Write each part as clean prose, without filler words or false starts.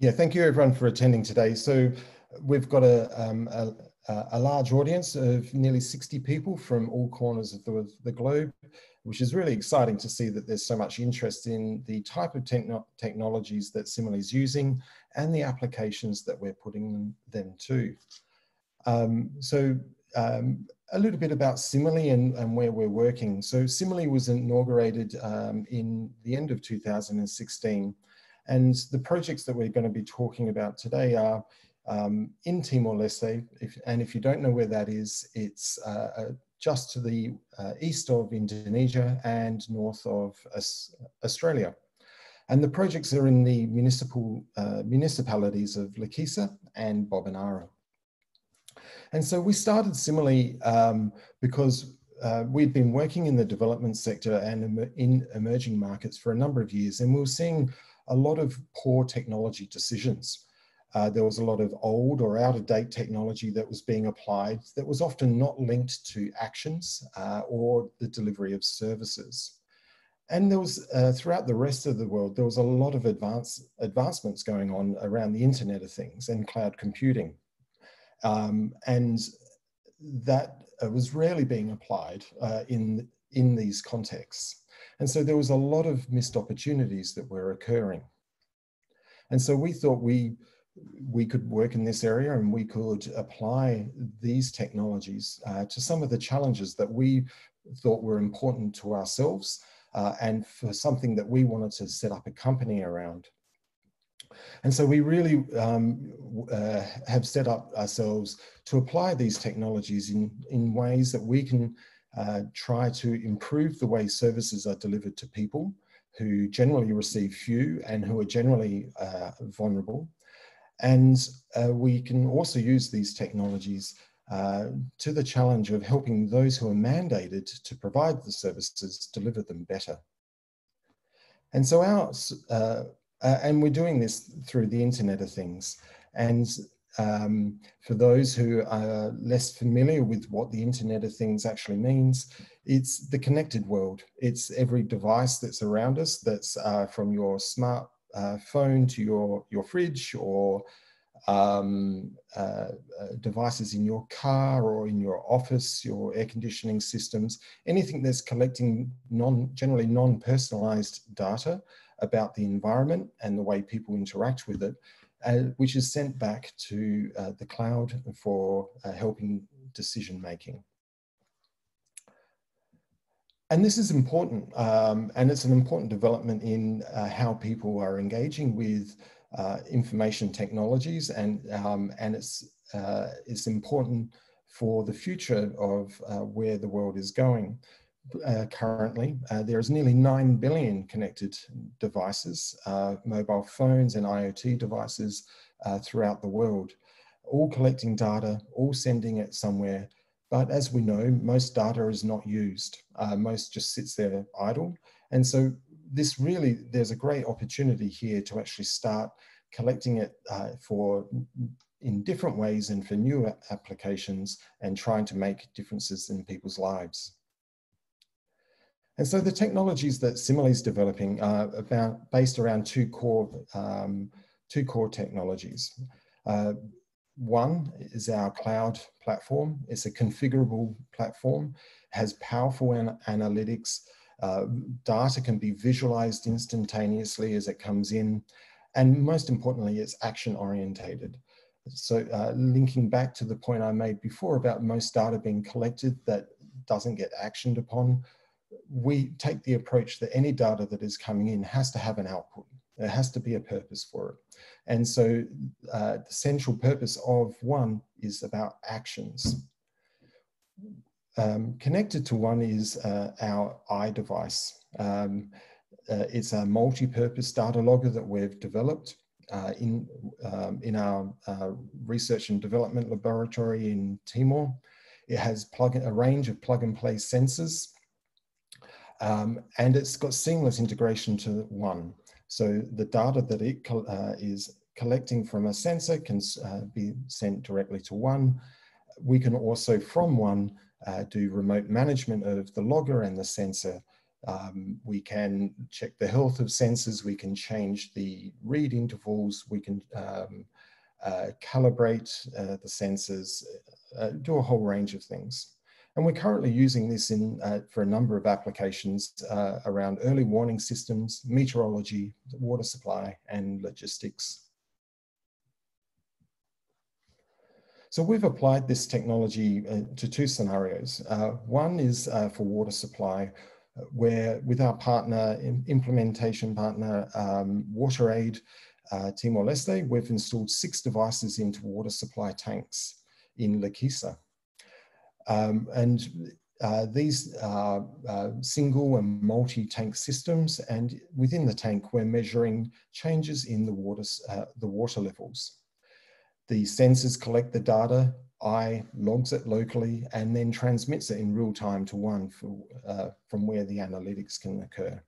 Yeah, thank you everyone for attending today. So we've got a large audience of nearly 60 people from all corners of the globe, which is really exciting to see that there's so much interest in the type of technologies that Similie is using and the applications that we're putting them to. A little bit about Similie and where we're working. So Similie was inaugurated in the end of 2016. And the projects that we're going to be talking about today are in Timor-Leste. If you don't know where that is, it's just to the east of Indonesia and north of Australia. And the projects are in the municipalities of Lakisa and Bobonara. And so we started Similie because we'd been working in the development sector and in emerging markets for a number of years, and we were seeing a lot of poor technology decisions. There was a lot of old or out-of-date technology that was being applied that was often not linked to actions or the delivery of services. And there was, throughout the rest of the world, there was a lot of advancements going on around the Internet of Things and cloud computing. And that was rarely being applied in these contexts. And so there was a lot of missed opportunities that were occurring. And so we thought we could work in this area and we could apply these technologies to some of the challenges that we thought were important to ourselves and for something that we wanted to set up a company around. And so we really have set up ourselves to apply these technologies in ways that we can try to improve the way services are delivered to people who generally receive few and who are generally vulnerable. And we can also use these technologies to the challenge of helping those who are mandated to provide the services deliver them better. And so and we're doing this through the Internet of Things. And for those who are less familiar with what the Internet of Things actually means, it's the connected world. It's every device that's around us, that's from your smart phone to your fridge, or devices in your car or in your office, your air conditioning systems, anything that's collecting generally non-personalized data about the environment and the way people interact with it, which is sent back to the cloud for helping decision making. And this is important, and it's an important development in how people are engaging with information technologies, and it's important for the future of where the world is going. Currently, there is nearly 9 billion connected devices, mobile phones and IoT devices throughout the world, all collecting data, all sending it somewhere. But as we know, most data is not used. Most just sits there idle. And so there's a great opportunity here to actually start collecting it in different ways and for new applications and trying to make differences in people's lives. And so the technologies that Similie is developing are based around two core technologies. One is our cloud platform. It's a configurable platform, has powerful analytics. Data can be visualized instantaneously as it comes in. And most importantly, it's action orientated. So linking back to the point I made before about most data being collected that doesn't get actioned upon, we take the approach that any data that is coming in has to have an output. There has to be a purpose for it. And so the central purpose of one is about actions. Connected to one is our iDevice. It's a multi-purpose data logger that we've developed in our research and development laboratory in Timor. It has a range of plug-and-play sensors, and it's got seamless integration to one. So the data that it is collecting from a sensor can be sent directly to one. We can also, from one, do remote management of the logger and the sensor We can check the health of sensors, we can change the read intervals, we can calibrate the sensors, do a whole range of things. And we're currently using this for a number of applications around early warning systems, meteorology, water supply, and logistics. So we've applied this technology to two scenarios. One is for water supply, where with our partner, implementation partner, WaterAid, Timor-Leste, we've installed 6 devices into water supply tanks in Lakisa. These are single and multi-tank systems, and within the tank, we're measuring changes in the water levels. The sensors collect the data, I logs it locally, and then transmits it in real time to one from where the analytics can occur.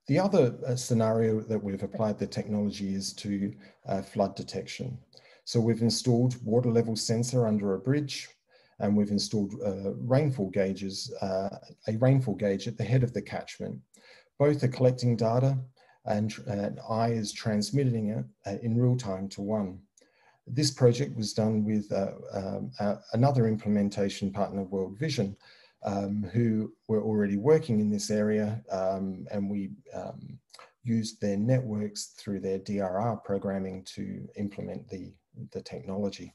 The other scenario that we've applied the technology is to flood detection. So we've installed water level sensor under a bridge, and we've installed rainfall gauges, a rainfall gauge at the head of the catchment. Both are collecting data, and I is transmitting it in real time to one. This project was done with another implementation partner, World Vision, who were already working in this area, and we used their networks through their DRR programming to implement the technology.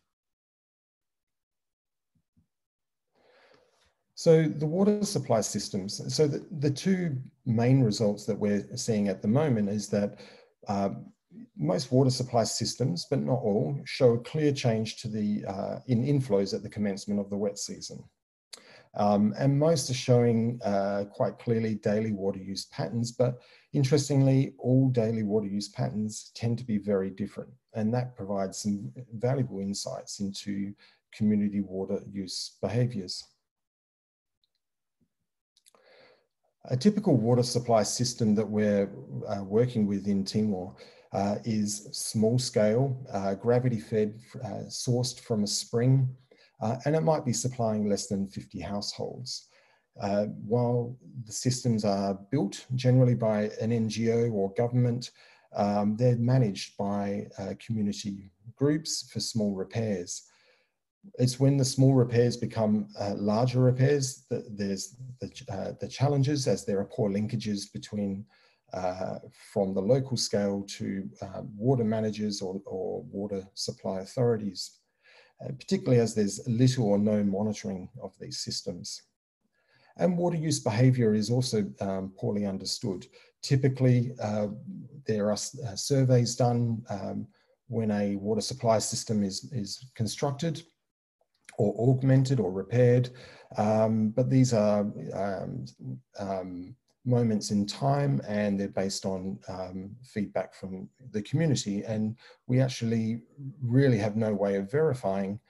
So the water supply systems, so the two main results that we're seeing at the moment is that most water supply systems, but not all, show a clear change to in inflows at the commencement of the wet season. And most are showing quite clearly daily water use patterns, but interestingly, all daily water use patterns tend to be very different. And that provides some valuable insights into community water use behaviours. A typical water supply system that we're working with in Timor is small scale, gravity-fed, sourced from a spring, and it might be supplying less than 50 households. While the systems are built generally by an NGO or government, they're managed by community groups for small repairs. It's when the small repairs become larger repairs that there's the challenges, as there are poor linkages between from the local scale to water managers or water supply authorities, particularly as there's little or no monitoring of these systems. And water use behaviour is also poorly understood. Typically, there are surveys done when a water supply system is constructed or augmented or repaired, but these are moments in time, and they're based on feedback from the community, and we actually really have no way of verifying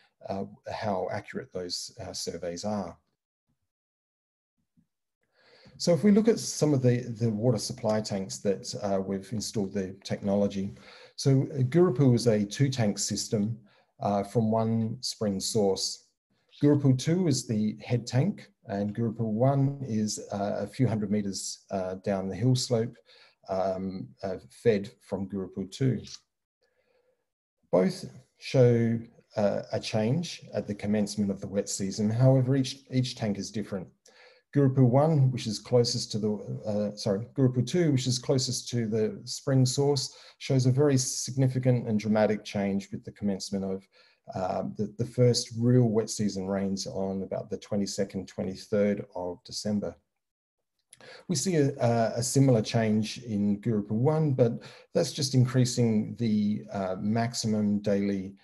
how accurate those surveys are. So if we look at some of the water supply tanks that we've installed the technology, so Gurupoo is a 2-tank system from one spring source. Gurupoo 2 is the head tank, and Gurupoo 1 is a few hundred meters down the hill slope, fed from Gurupoo 2. Both show a change at the commencement of the wet season. However, each tank is different. Gurupoo 1, which is closest to Gurupoo 2, which is closest to the spring source, shows a very significant and dramatic change with the commencement of the first real wet season rains on about the 22nd, 23rd of December. We see a similar change in Gurupoo 1, but that's just increasing the maximum daily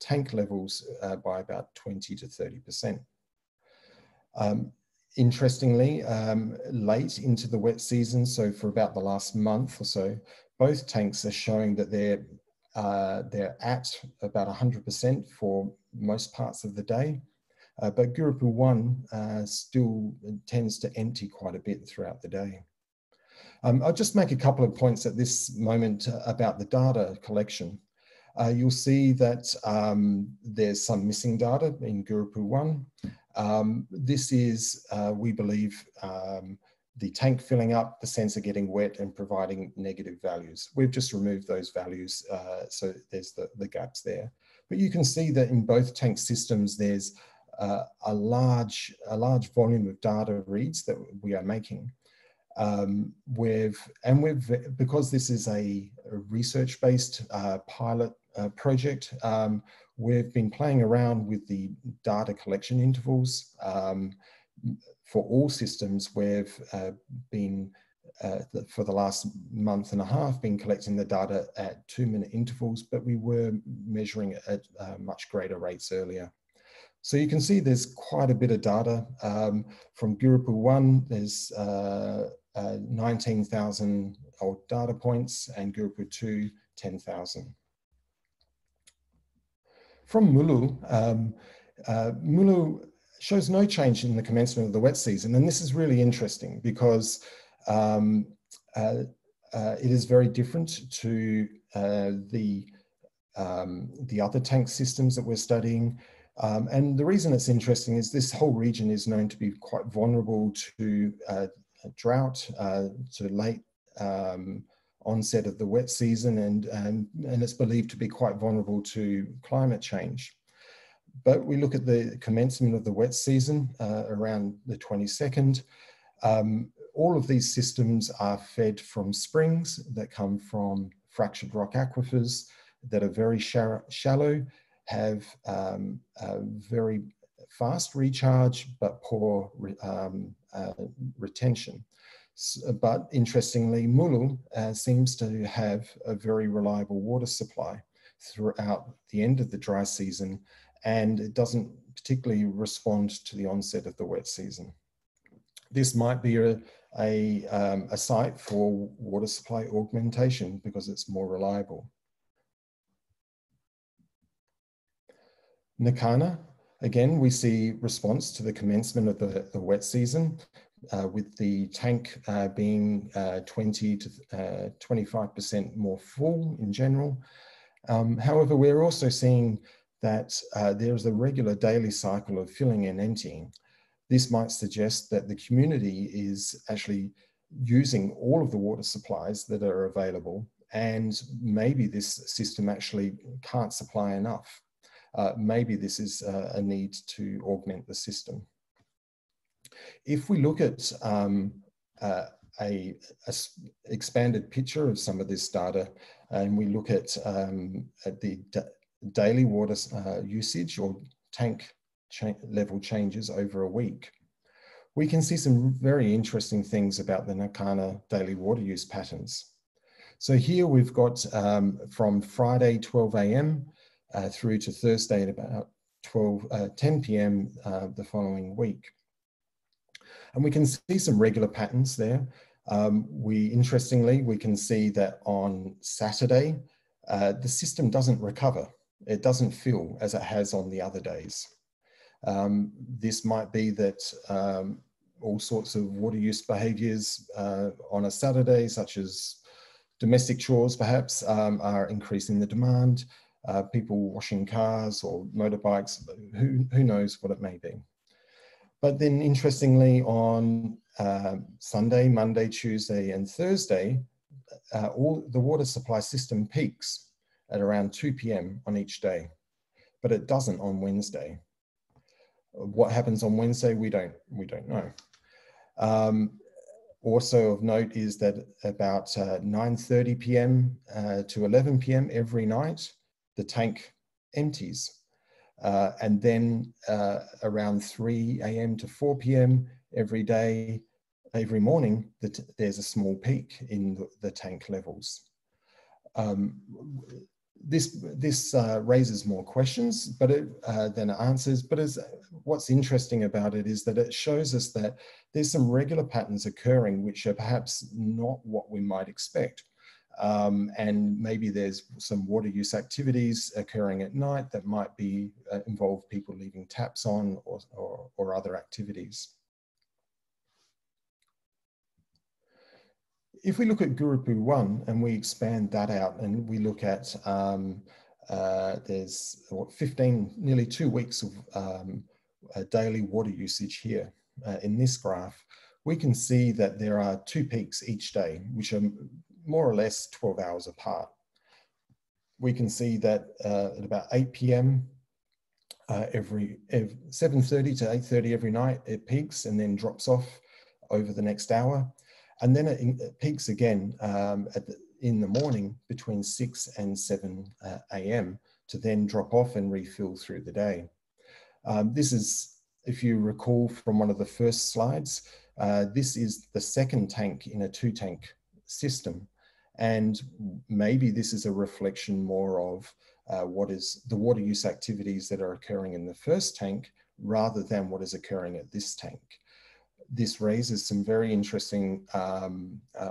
tank levels by about 20 to 30%. Interestingly, late into the wet season, so for about the last month or so, both tanks are showing that they're at about 100% for most parts of the day, but Gurupoo 1 still tends to empty quite a bit throughout the day. I'll just make a couple of points at this moment about the data collection. You'll see that there's some missing data in Gurupoo 1. This is, we believe, the tank filling up, the sensor getting wet and providing negative values. We've just removed those values, so there's the gaps there. But you can see that in both tank systems, there's a large volume of data reads that we are making. Because this is a research-based pilot project, we've been playing around with the data collection intervals. For all systems, we've been, for the last month and a half, been collecting the data at 2-minute intervals, but we were measuring it at much greater rates earlier. So you can see there's quite a bit of data. From Gurupu 1, there's 19,000 old data points, and Gurupu 2, 10,000. From Mulu, Mulu shows no change in the commencement of the wet season. And this is really interesting because it is very different to the other tank systems that we're studying. And the reason it's interesting is this whole region is known to be quite vulnerable to drought, to late onset of the wet season, and it's believed to be quite vulnerable to climate change. But we look at the commencement of the wet season around the 22nd. All of these systems are fed from springs that come from fractured rock aquifers that are very shallow, have a very fast recharge, but poor retention. But interestingly, Mulu seems to have a very reliable water supply throughout the end of the dry season, and it doesn't particularly respond to the onset of the wet season. This might be a site for water supply augmentation because it's more reliable. Nakana, again, we see response to the commencement of the wet season, with the tank being 20 to 25% more full in general. However, we're also seeing that there's a regular daily cycle of filling and emptying. This might suggest that the community is actually using all of the water supplies that are available, and maybe this system actually can't supply enough. Maybe this is a need to augment the system. If we look at a expanded picture of some of this data, and we look at the daily water usage or tank level changes over a week, we can see some very interesting things about the Nakana daily water use patterns. So here we've got from Friday 12 a.m. Through to Thursday at about 10 p.m. The following week. And we can see some regular patterns there. Interestingly, we can see that on Saturday, the system doesn't recover. It doesn't fill as it has on the other days. This might be that all sorts of water use behaviours on a Saturday, such as domestic chores perhaps, are increasing the demand. People washing cars or motorbikes, who knows what it may be. But then interestingly, on Sunday, Monday, Tuesday and Thursday, all the water supply system peaks at around 2 p.m. on each day, but it doesn't on Wednesday. What happens on Wednesday, we don't know. Also of note is that about 9:30 p.m. to 11 p.m. every night, the tank empties. And then around 3 a.m. to 4 p.m. every day, every morning, there's a small peak in the tank levels. This raises more questions than it answers, but what's interesting about it is that it shows us that there's some regular patterns occurring which are perhaps not what we might expect. And maybe there's some water use activities occurring at night that might be involve people leaving taps on or other activities. If we look at Gurupu 1 and we expand that out and we look at, there's 15, nearly 2 weeks of daily water usage here in this graph, we can see that there are 2 peaks each day, which are more or less 12 hours apart. We can see that at about 8 p.m. Every 7:30 to 8:30 every night, it peaks and then drops off over the next hour. And then it peaks again in the morning between 6 and 7 a.m. to then drop off and refill through the day. This is, if you recall from one of the first slides, this is the second tank in a 2-tank system. And maybe this is a reflection more of what is the water use activities that are occurring in the first tank rather than what is occurring at this tank. This raises some very interesting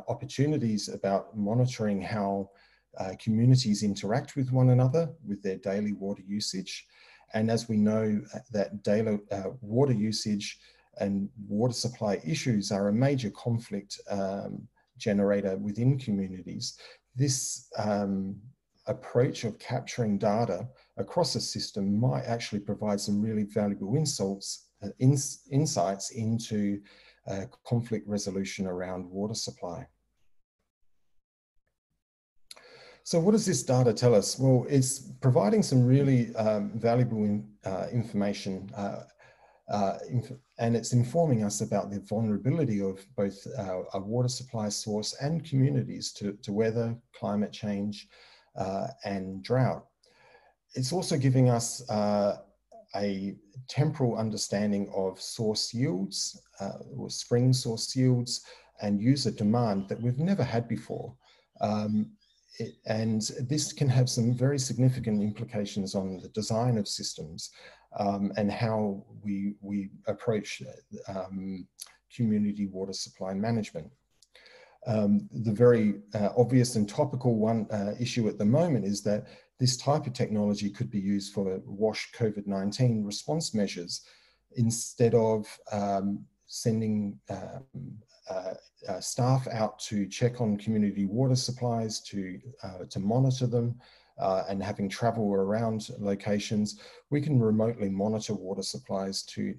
opportunities about monitoring how communities interact with one another with their daily water usage. And as we know that daily water usage and water supply issues are a major conflict generator within communities, this approach of capturing data across a system might actually provide some really valuable insights into conflict resolution around water supply. So what does this data tell us? Well, it's providing some really valuable information and it's informing us about the vulnerability of both a water supply source and communities to weather, climate change, and drought. It's also giving us a temporal understanding of source yields, or spring source yields, and user demand that we've never had before. And this can have some very significant implications on the design of systems and how we approach community water supply management. The very obvious and topical one issue at the moment is that this type of technology could be used for WASH COVID-19 response measures instead of sending staff out to check on community water supplies, to monitor them, and having travel around locations. We can remotely monitor water supplies to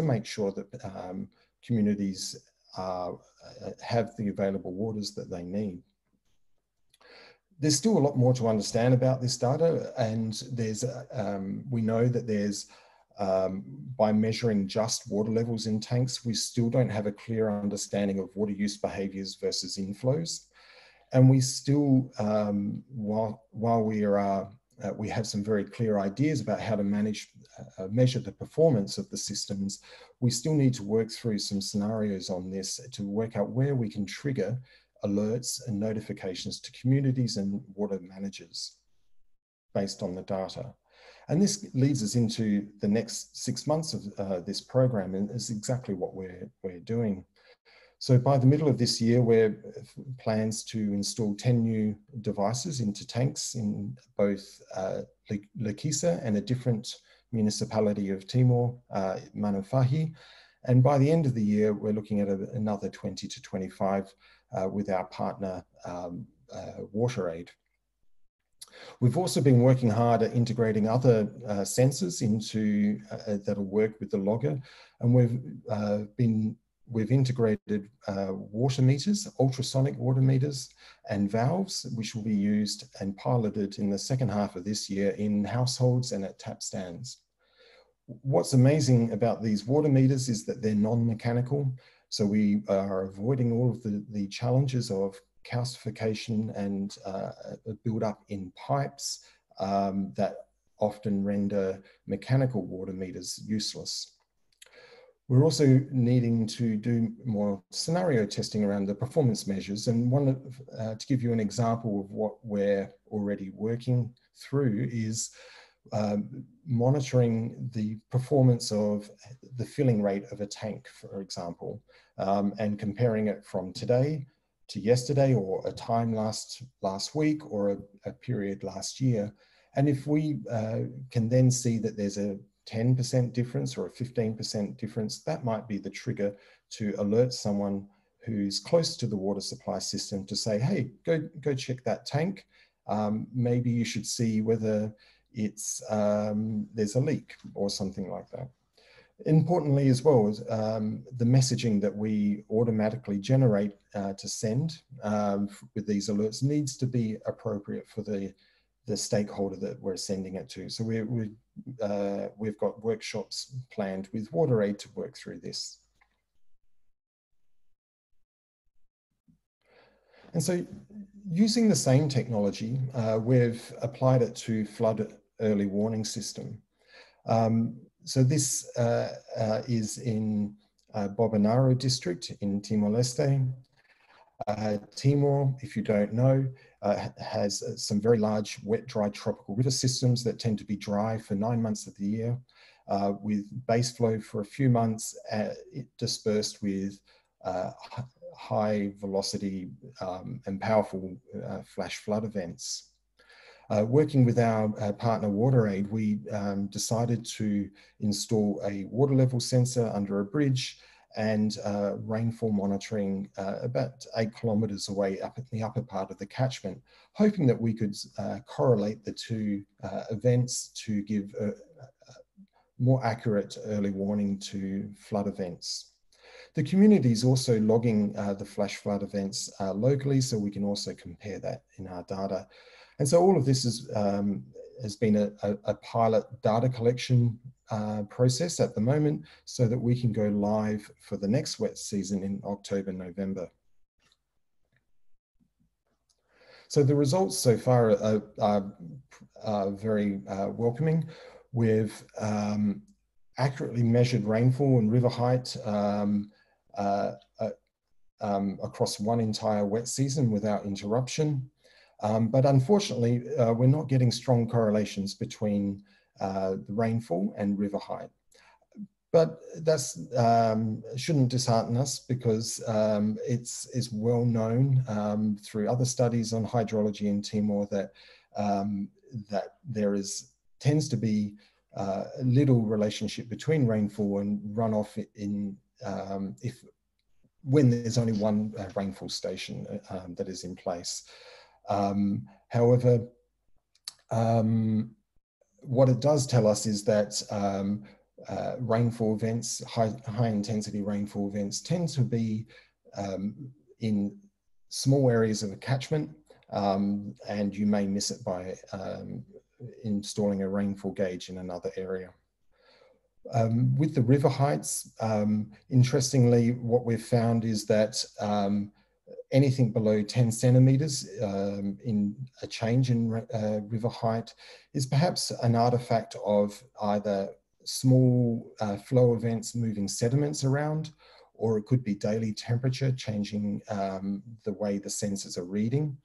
make sure that communities have the available waters that they need. There's still a lot more to understand about this data, and there's we know that there's by measuring just water levels in tanks, we still don't have a clear understanding of water use behaviours versus inflows. And we still, while we have some very clear ideas about how to measure the performance of the systems, we still need to work through some scenarios on this to work out where we can trigger alerts and notifications to communities and water managers based on the data. And this leads us into the next 6 months of this program, and is exactly what we're doing. So by the middle of this year, we're plans to install 10 new devices into tanks in both Lekisa and a different municipality of Timor, Manafahi. And by the end of the year, we're looking at another 20 to 25 with our partner WaterAid. We've also been working hard at integrating other sensors into that'll work with the logger, and we've integrated water meters, ultrasonic water meters, and valves, which will be used and piloted in the second half of this year in households and at tap stands. What's amazing about these water meters is that they're non-mechanical, so we are avoiding all of the challenges of calcification and build up in pipes that often render mechanical water meters useless. We're also needing to do more scenario testing around the performance measures, and to give you an example of what we're already working through is monitoring the performance of the filling rate of a tank, for example, and comparing it from today to yesterday, or a time last week, or a period last year. And if we can then see that there's a 10% difference or a 15% difference, that might be the trigger to alert someone who's close to the water supply system to say, hey, go check that tank. Maybe you should see whether it's there's a leak or something like that. Importantly as well, is the messaging that we automatically generate to send with these alerts needs to be appropriate for the stakeholder that we're sending it to. So we've got workshops planned with WaterAid to work through this. And so using the same technology, we've applied it to flood early warning system. So this is in Bobanaro district in Timor-Leste. Timor, if you don't know, has some very large wet, dry tropical river systems that tend to be dry for 9 months of the year, with base flow for a few months, dispersed with high velocity and powerful flash flood events. Working with our partner WaterAid, we decided to install a water level sensor under a bridge and rainfall monitoring about 8 kilometres away up in the upper part of the catchment, hoping that we could correlate the two events to give a more accurate early warning to flood events. The community is also logging the flash flood events locally, so we can also compare that in our data. And so all of this has been a pilot data collection process at the moment, so that we can go live for the next wet season in October, November. So the results so far are very welcoming. We've accurately measured rainfall and river height across one entire wet season without interruption. But unfortunately, we're not getting strong correlations between the rainfall and river height. But that's shouldn't dishearten us, because it's well known through other studies on hydrology in Timor that that there tends to be little relationship between rainfall and runoff in when there's only one rainfall station that is in place. However, what it does tell us is that rainfall events, high intensity rainfall events, tend to be in small areas of a catchment, and you may miss it by installing a rainfall gauge in another area. With the river heights, interestingly, what we've found is that anything below 10 centimetres in a change in river height is perhaps an artifact of either small flow events moving sediments around, or it could be daily temperature changing the way the sensors are reading.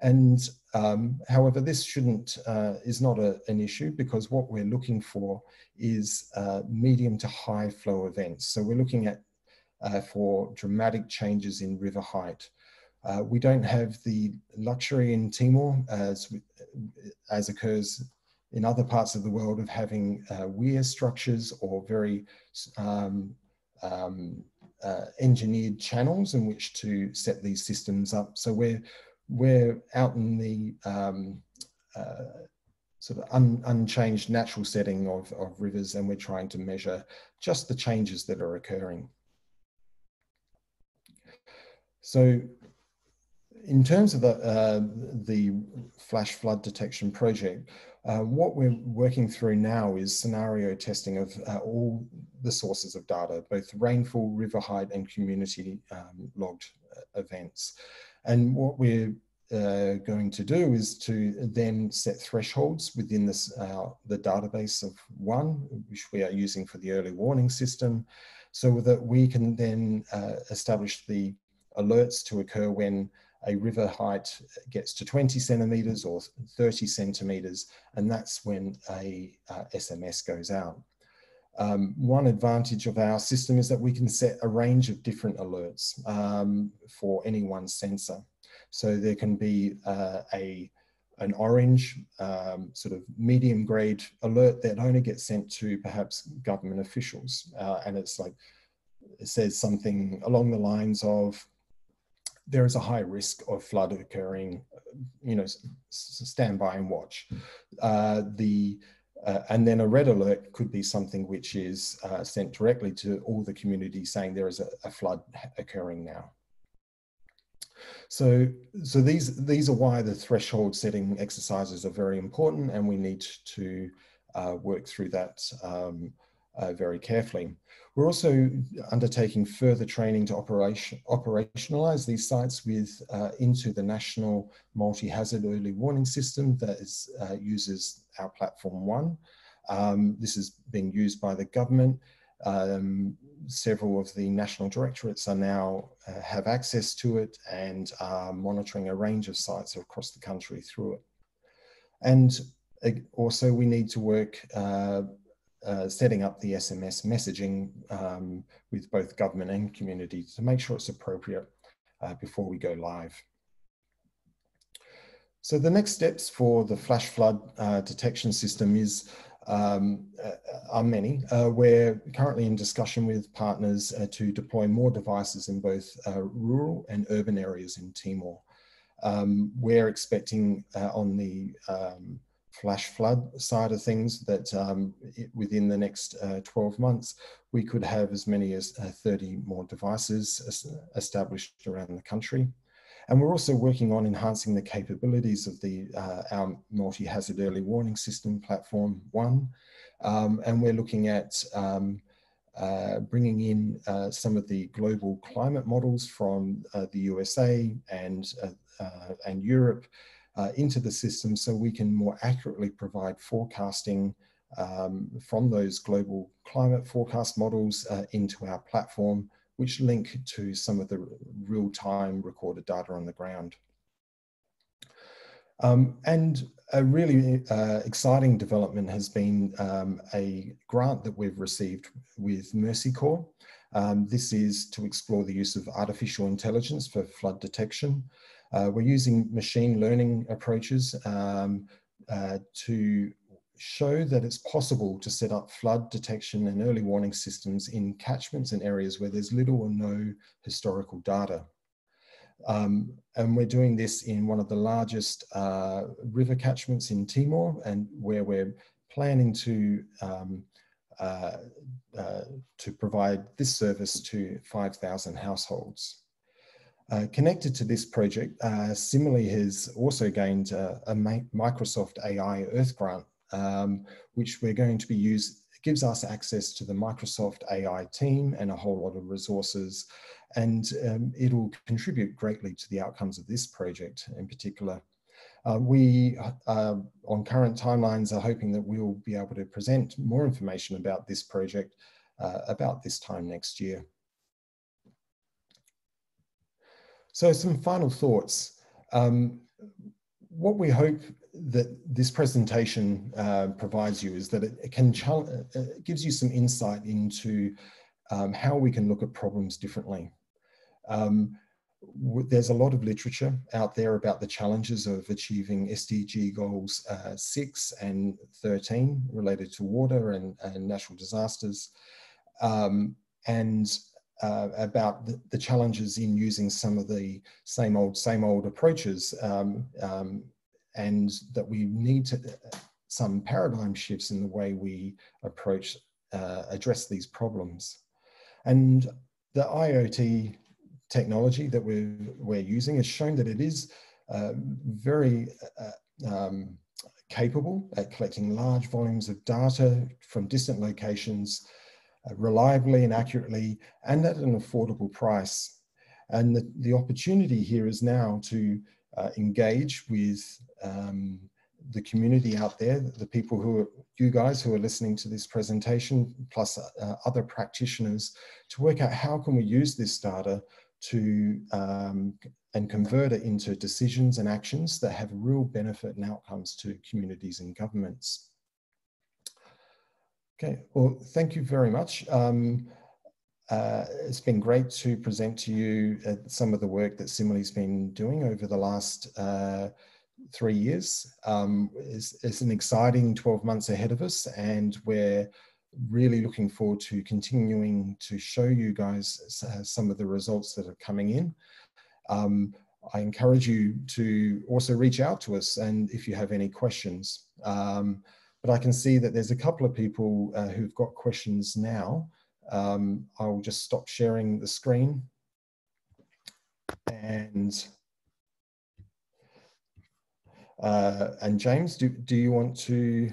And however, this is not an issue, because what we're looking for is medium to high flow events. So we're looking at for dramatic changes in river height. We don't have the luxury in Timor, as occurs in other parts of the world, of having weir structures or very engineered channels in which to set these systems up. So we're out in the sort of unchanged natural setting of rivers, and we're trying to measure just the changes that are occurring. So in terms of the flash flood detection project, what we're working through now is scenario testing of all the sources of data, both rainfall, river height, and community logged events. And what we're going to do is to then set thresholds within this, the database of one, which we are using for the early warning system, so that we can then establish the alerts to occur when a river height gets to 20 centimetres or 30 centimetres, and that's when a SMS goes out. One advantage of our system is that we can set a range of different alerts for any one sensor. So there can be an orange sort of medium grade alert that only gets sent to perhaps government officials. And it's like, it says something along the lines of, there is a high risk of flood occurring, you know, stand by and watch. The And then a red alert could be something which is sent directly to all the communities saying there is a flood occurring now. So these are why the threshold setting exercises are very important, and we need to work through that very carefully. We're also undertaking further training to operationalize these sites into the national multi-hazard early warning system that uses our platform one. This is being used by the government. Several of the national directorates are now have access to it and are monitoring a range of sites across the country through it. And also we need to work setting up the SMS messaging with both government and community to make sure it's appropriate before we go live. So the next steps for the flash flood detection system are many. We're currently in discussion with partners to deploy more devices in both rural and urban areas in Timor. We're expecting on the flash flood side of things that within the next 12 months, we could have as many as 30 more devices established around the country. And we're also working on enhancing the capabilities of our multi-hazard early warning system platform one. And we're looking at bringing in some of the global climate models from the USA and Europe into the system so we can more accurately provide forecasting from those global climate forecast models into our platform, which link to some of the real-time recorded data on the ground. And a really exciting development has been a grant that we've received with Mercy Corps. This is to explore the use of artificial intelligence for flood detection. We're using machine learning approaches to show that it's possible to set up flood detection and early warning systems in catchments and areas where there's little or no historical data. And we're doing this in one of the largest river catchments in Timor, and where we're planning to provide this service to 5,000 households. Connected to this project, Similie has also gained a Microsoft AI Earth grant, which we're going to be gives us access to the Microsoft AI team and a whole lot of resources, and it'll contribute greatly to the outcomes of this project in particular. We, on current timelines, are hoping that we'll be able to present more information about this project about this time next year. So some final thoughts. What we hope that this presentation provides you is that it gives you some insight into how we can look at problems differently. There's a lot of literature out there about the challenges of achieving SDG goals 6 and 13 related to water and natural disasters, and about the challenges in using some of the same old approaches, and that we need some paradigm shifts in the way we address these problems. And the IoT technology that we're using has shown that it is very capable at collecting large volumes of data from distant locations reliably and accurately, and at an affordable price. And the opportunity here is now to engage with the community out there, the people you guys who are listening to this presentation, plus other practitioners, to work out how can we use this data to and convert it into decisions and actions that have real benefit and outcomes to communities and governments. Okay, well, thank you very much. It's been great to present to you some of the work that Similie's been doing over the last 3 years. It's an exciting 12 months ahead of us, and we're really looking forward to continuing to show you guys some of the results that are coming in. I encourage you to also reach out to us, and if you have any questions. but I can see that there's a couple of people who've got questions now. I'll just stop sharing the screen. And James, do you want to?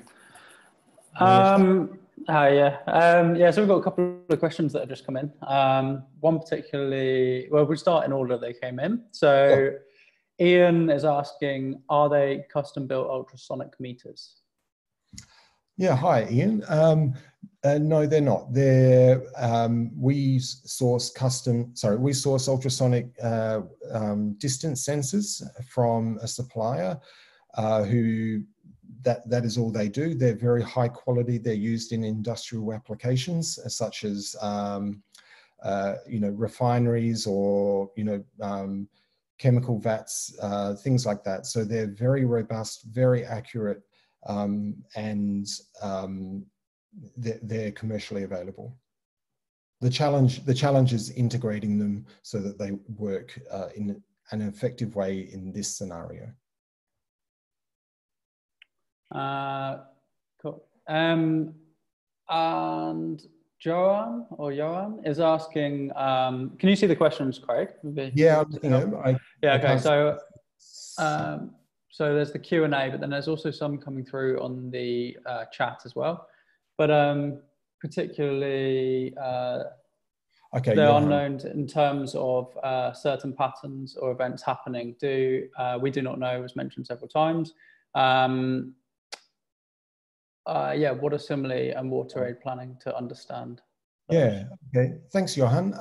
Yeah, so we've got a couple of questions that have just come in. One particularly, well, we'll start in order they came in. So Ian is asking, are they custom built ultrasonic meters? Yeah, hi, Ian. No, they're not. They're we source ultrasonic distance sensors from a supplier who that is all they do. They're very high quality. They're used in industrial applications such as refineries or chemical vats, things like that. So they're very robust, very accurate, and they're commercially available. The challenge is integrating them so that they work in an effective way in this scenario. Cool. And Johan is asking, can you see the questions, Craig? Yeah, I'm looking at them. Okay. So there's the Q&A, but then there's also some coming through on the chat as well. But particularly, they're unknown in terms of certain patterns or events happening. We do not know, was mentioned several times. What are Similie and WaterAid planning to understand those? Yeah, okay. Thanks, Johan.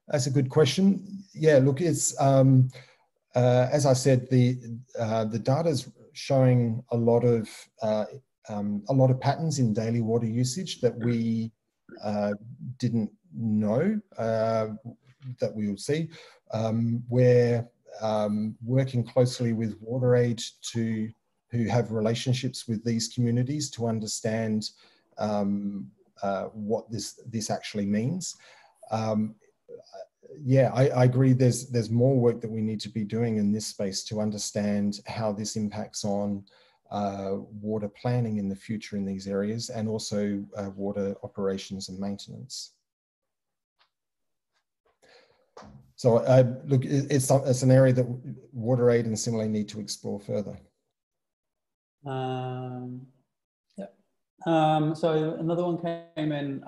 That's a good question. Yeah, look, it's as I said, the data's showing a lot of patterns in daily water usage that we didn't know that we would see. We're working closely with WaterAid who have relationships with these communities to understand what this actually means. Yeah, I agree. There's more work that we need to be doing in this space to understand how this impacts on water planning in the future in these areas, and also water operations and maintenance. So look, it's an area that WaterAid and Similie need to explore further. So another one came in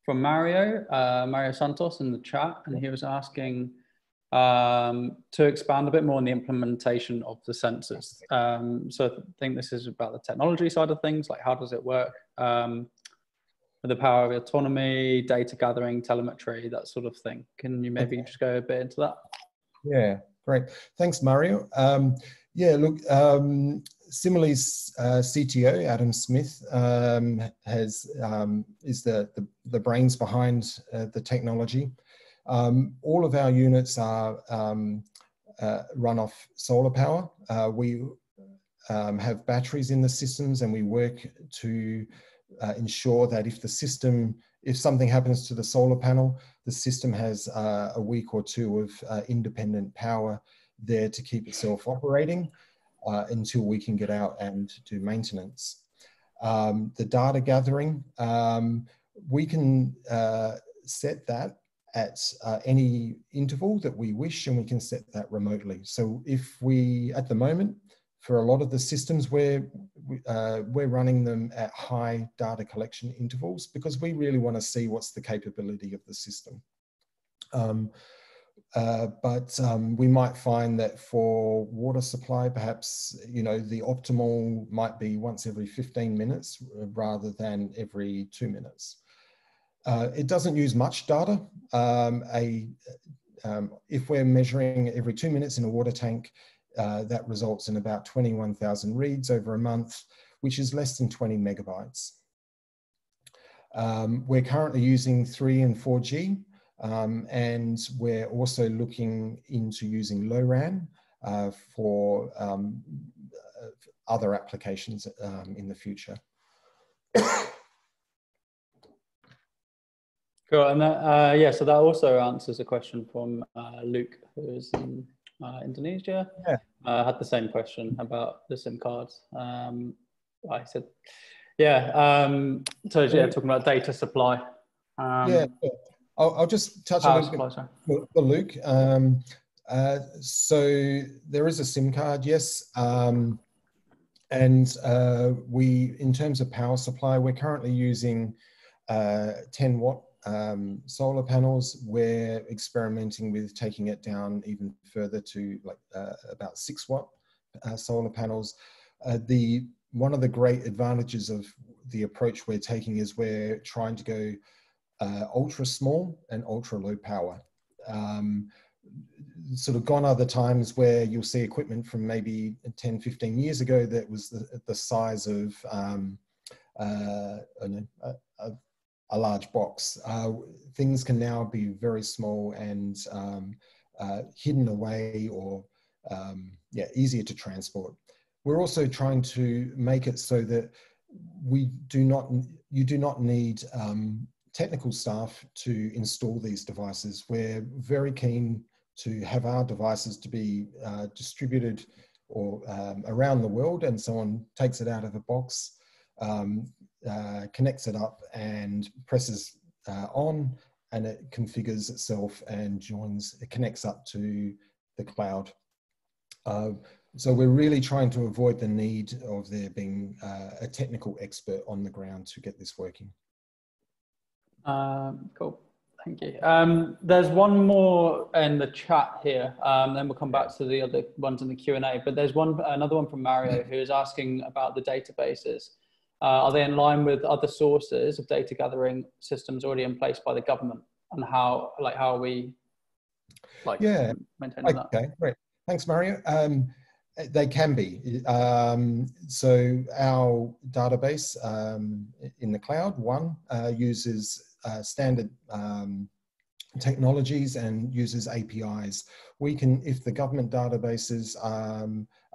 from Mario Santos in the chat, and he was asking to expand a bit more on the implementation of the sensors. So I think this is about the technology side of things, like how does it work with the power of autonomy, data gathering, telemetry, that sort of thing. Can you maybe just go a bit into that? Yeah, great. Thanks, Mario. Yeah, look, Similie's CTO, Adam Smith, is the brains behind the technology. All of our units are run off solar power. We have batteries in the systems, and we work to ensure that if something happens to the solar panel, the system has a week or two of independent power there to keep itself operating until we can get out and do maintenance. The data gathering, we can set that at any interval that we wish, and we can set that remotely. So if at the moment, for a lot of the systems, we're running them at high data collection intervals because we really want to see what's the capability of the system. But we might find that for water supply, perhaps, the optimal might be once every 15 minutes rather than every 2 minutes. It doesn't use much data. If we're measuring every 2 minutes in a water tank, that results in about 21,000 reads over a month, which is less than 20 megabytes. We're currently using 3 and 4G. And we're also looking into using LORAN for other applications in the future. Cool, and that, so that also answers a question from Luke, who is in Indonesia. Yeah. Had the same question about the SIM cards. I said, yeah. So yeah, talking about data supply. Yeah, I'll just touch a Power little supply, bit sorry. for Luke. So there is a SIM card, yes. And we, in terms of power supply, we're currently using 10 watt solar panels. We're experimenting with taking it down even further to like about 6 watt solar panels. One of the great advantages of the approach we're taking is we're trying to go ultra small and ultra low power. Sort of gone are the times where you'll see equipment from maybe 10, 15 years ago that was the size of a large box. Things can now be very small and hidden away, or easier to transport. We're also trying to make it so that you do not need technical staff to install these devices. We're very keen to have our devices to be distributed or around the world, and someone takes it out of a box, connects it up and presses on, and it configures itself and it connects up to the cloud. So we're really trying to avoid the need of there being a technical expert on the ground to get this working. Cool, thank you. There's one more in the chat here, then we'll come back to the other ones in the Q&A, but there's another one from Mario who is asking about the databases. Are they in line with other sources of data gathering systems already in place by the government, and how are we maintaining that? Okay, great. Thanks, Mario. They can be. So our database in the cloud, uses standard technologies and uses APIs. We can, if the government databases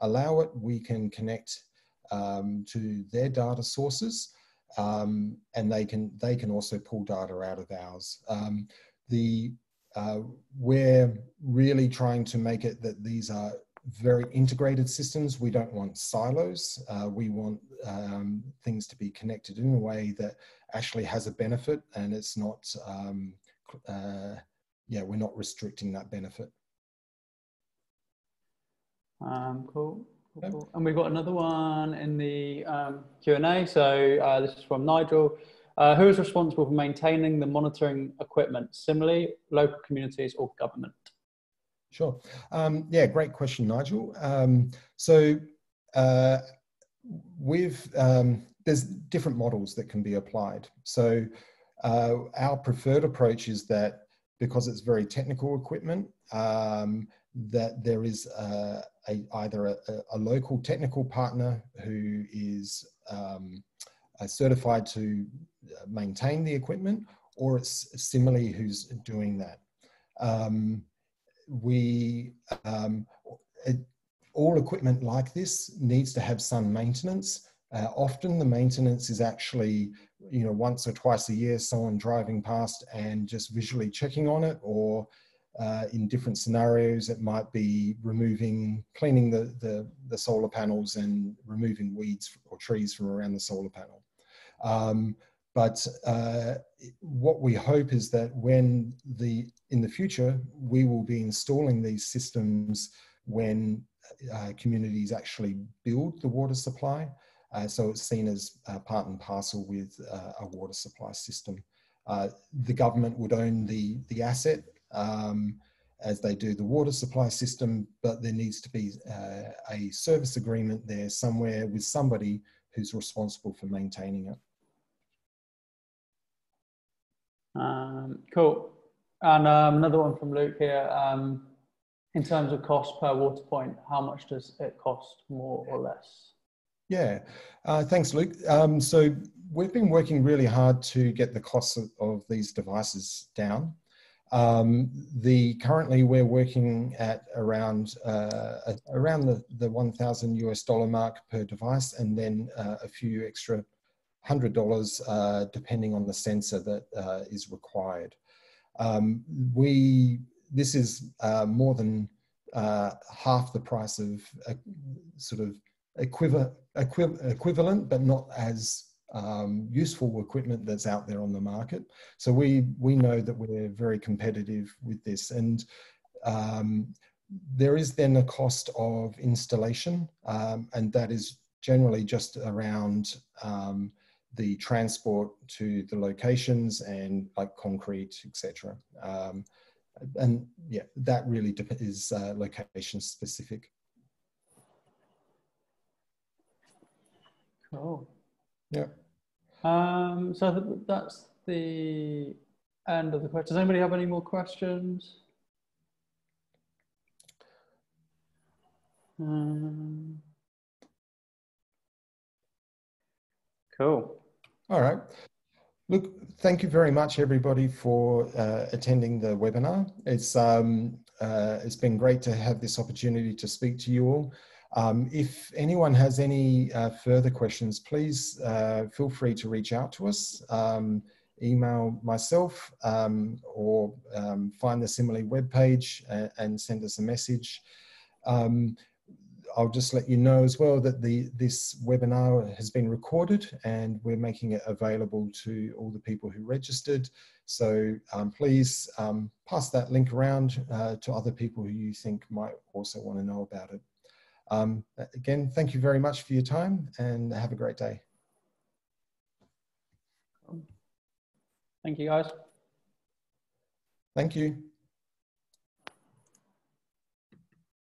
allow it, we can connect to their data sources, and they can also pull data out of ours. We're really trying to make it that these are very integrated systems. We don't want silos. We want things to be connected in a way that actually has a benefit, and it's not, we're not restricting that benefit. Cool. Cool. And we've got another one in the Q&A. So this is from Nigel. Who is responsible for maintaining the monitoring equipment? Similie, local communities, or government? Sure. Great question, Nigel. There's different models that can be applied. So our preferred approach is that, because it's very technical equipment, that there is either a local technical partner who is certified to maintain the equipment, or it's Similie who's doing that. All equipment like this needs to have some maintenance. Often the maintenance is actually, once or twice a year, someone driving past and just visually checking on it, or in different scenarios, it might be cleaning the solar panels and removing weeds or trees from around the solar panel. But what we hope is that in the future, we will be installing these systems when communities actually build the water supply. So it's seen as part and parcel with a water supply system. The government would own the asset as they do the water supply system, but there needs to be a service agreement there somewhere with somebody who's responsible for maintaining it. Cool. And another one from Luke here. In terms of cost per water point, how much does it cost, more or less? Yeah, thanks, Luke. So we've been working really hard to get the costs of these devices down. Currently we're working at around the $1,000 US mark per device, and then a few extra $100 depending on the sensor that is required. This is more than half the price of sort of equivalent, but not as useful equipment that's out there on the market. So we know that we're very competitive with this, and there is then a cost of installation, and that is generally just around the transport to the locations and like concrete, etc. And yeah, that really is location specific. Cool. Yeah. So that's the end of the question. Does anybody have any more questions? Cool. All right. Look, thank you very much, everybody, for attending the webinar. It's been great to have this opportunity to speak to you all. If anyone has any further questions, please feel free to reach out to us. Email myself or find the Similie webpage and send us a message. I'll just let you know as well that this webinar has been recorded and we're making it available to all the people who registered. So please pass that link around to other people who you think might also want to know about it. Again, thank you very much for your time and have a great day. Thank you, guys. Thank you.